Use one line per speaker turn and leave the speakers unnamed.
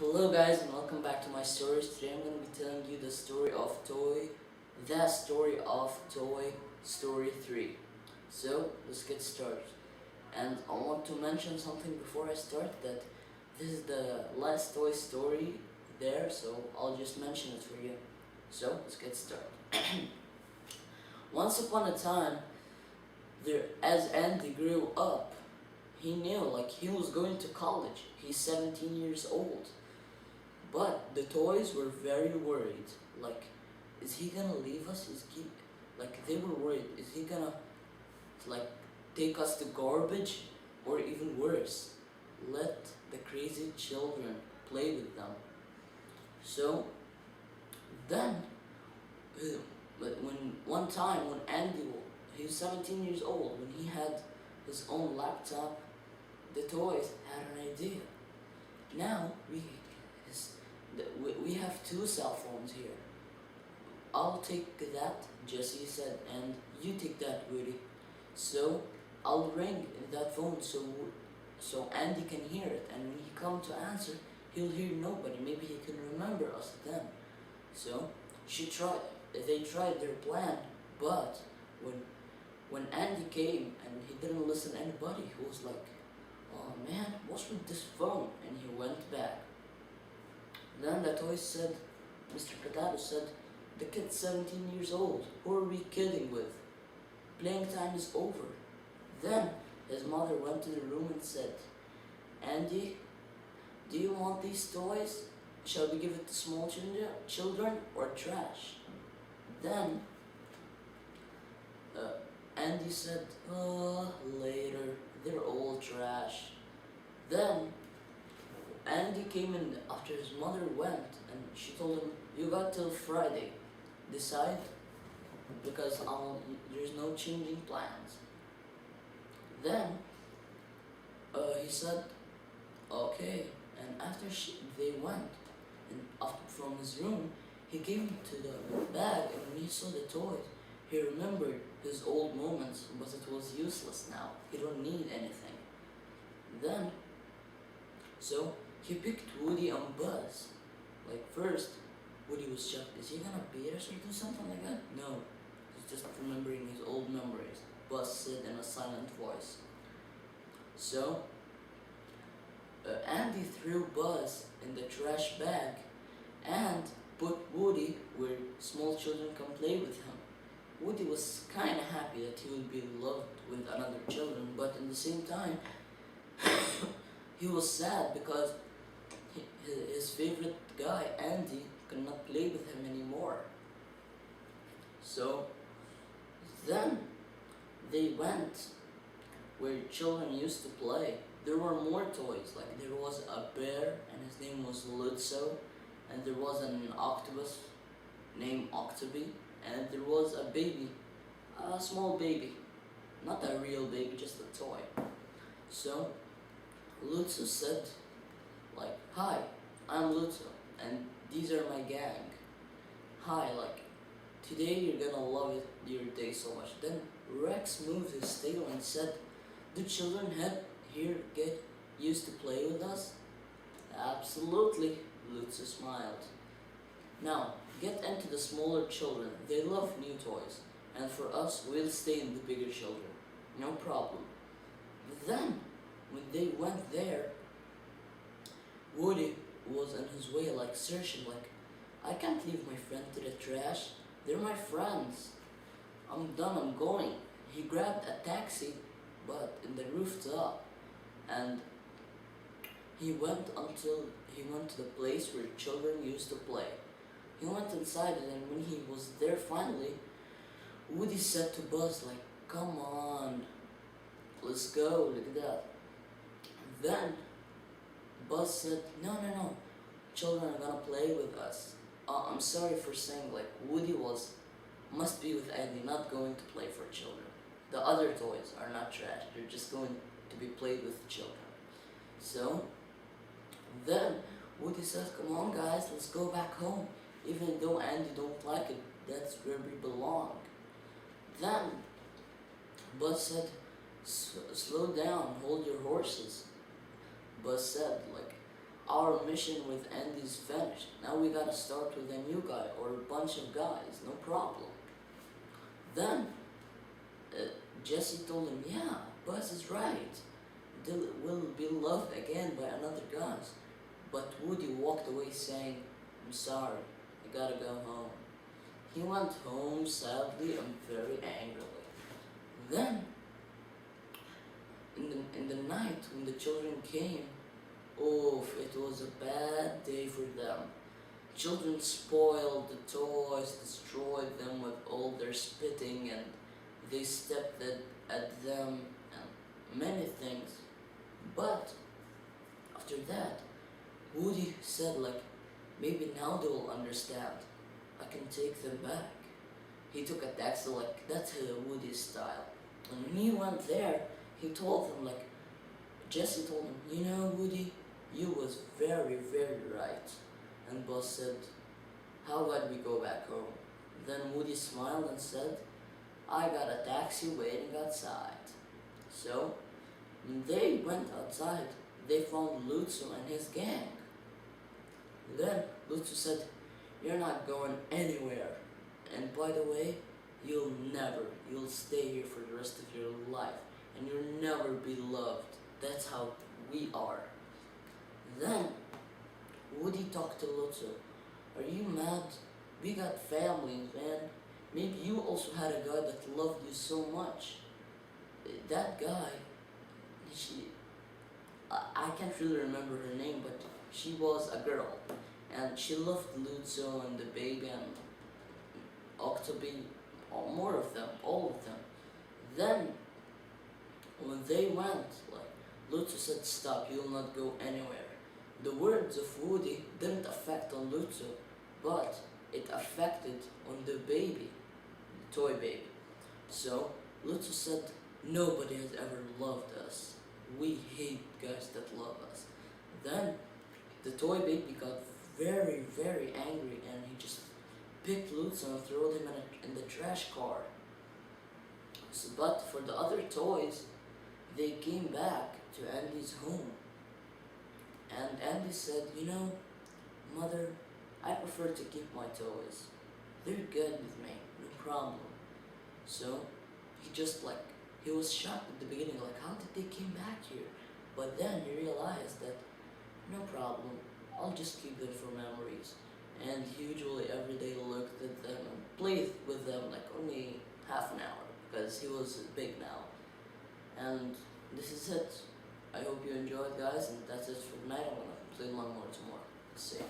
Hello guys and welcome back to my stories. Today I'm going to be telling you the story of Toy Story 3. So let's get started. And I want to mention something before I start, that this is the last Toy Story there, so I'll just mention it for you. So let's get started. Once upon a time, as Andy grew up, he knew he was going to college. He's 17 years old. But the toys were very worried. Like, is he gonna leave us? They were worried. Is he gonna like take us to garbage, or even worse, let the crazy children play with them? So then, but when one time when he was 17 years old, when he had his own laptop, the toys had an idea. Now his, we have two cell phones here. I'll take that, Jesse said, and you take that, Woody. So I'll ring that phone so Andy can hear it, and when he come to answer, he'll hear nobody. Maybe he can remember us then. So they tried their plan, but when Andy came and he didn't listen to anybody, he was like, "Oh man, what's with this phone?" And he went back. Then the toy said, Mr. Potato said, "The kid's 17 years old. Who are we kidding with? Playing time is over." Then his mother went to the room and said, "Andy, do you want these toys? Shall we give it to small children or trash?" Then Andy said, later, they're all trash." Then Andy came in after his mother went, and she told him, "You got till Friday. Decide, because there's no changing plans." Then he said, "Okay." And after they went, and from his room, he came to the bag, and when he saw the toys, he remembered his old moments, but it was useless now. He don't need anything. Then, so he picked Woody and Buzz. First, Woody was shocked. Is he gonna beat us or do something like that? No, he's just remembering his old memories. Buzz said in a silent voice. So, Andy threw Buzz in the trash bag and put Woody where small children can play with him. Woody was kinda happy that he would be loved with another children, but at the same time, he was sad because his favorite guy, Andy, could not play with him anymore. So then they went where children used to play. There were more toys, there was a bear and his name was Lutzo, and there was an octopus named Octoby, and there was a baby, a small baby, not a real baby, just a toy. So Lutzo said, "Hi, I'm Lutzo, and these are my gang. Hi, today you're gonna love your day so much." Then Rex moved his tail and said, "Do children here get used to play with us?" "Absolutely," Lutzo smiled. "Now, get into the smaller children. They love new toys. And for us, we'll stay in the bigger children. No problem." Then, when they went there, Woody was on his way, searching, "I can't leave my friend to the trash. They're my friends. I'm done, I'm going." He grabbed a taxi, but in the rooftop, and he went to the place where children used to play. He went inside, and when he was there finally, Woody said to Buzz, "Come on, let's go, look at that." Then Buzz said, "No, no, no, children are gonna play with us." I'm sorry for saying, Woody must be with Andy, not going to play for children. The other toys are not trash, they're just going to be played with children. So then Woody says, "Come on guys, let's go back home. Even though Andy don't like it, that's where we belong." Then Buzz said, "Slow down, hold your horses." Buzz said, our mission with Andy's finished. Now we gotta start with a new guy or a bunch of guys, no problem. Then uh, Jesse told him, yeah, Buzz is right. They will be loved again by another guys. But Woody walked away saying, I'm sorry, I gotta go home. He went home sadly and very angrily. Then, in the night when the children came, oh, it was a bad day for them. Children spoiled the toys, destroyed them with all their spitting, and they stepped at them and many things. But after that, Woody said like, maybe now they will understand. I can take them back. He took a taxi like that's Woody's style. And when he went there, he told them like, Jesse told him, you know Woody, you was very, very right. And Buzz said, how about we go back home? Then Woody smiled and said, I got a taxi waiting outside. So, when they went outside, they found Lutzo and his gang. Then Lutzo said, you're not going anywhere. And by the way, you'll stay here for the rest of your life. And you'll never be loved. That's how we are. Then Woody talked to Lutzo. Are you mad? We got families, man. Maybe you also had a guy that loved you so much. That guy, I can't really remember her name, but she was a girl. And she loved Lutzo and the baby and Octoby, or more of them, all of them. Then, when they went, like, Lutzo said, stop, you will not go anywhere. The words of Woody didn't affect on Lutzo, but it affected on the baby, the toy baby. So, Lutzo said, nobody has ever loved us. We hate guys that love us. Then, the toy baby got very, very angry and he just picked Lutzo and threw him in the trash car. So, but for the other toys, they came back to Andy's home. And Andy said, you know, Mother, I prefer to keep my toys. They're good with me, no problem. So, he was shocked at the beginning, like, how did they came back here? But then he realized that, no problem, I'll just keep them for memories. And he usually every day looked at them and played with them like only half an hour, because he was big now. And this is it. I hope you enjoyed, guys, and that's it for tonight. I'm gonna play one more tomorrow. See ya.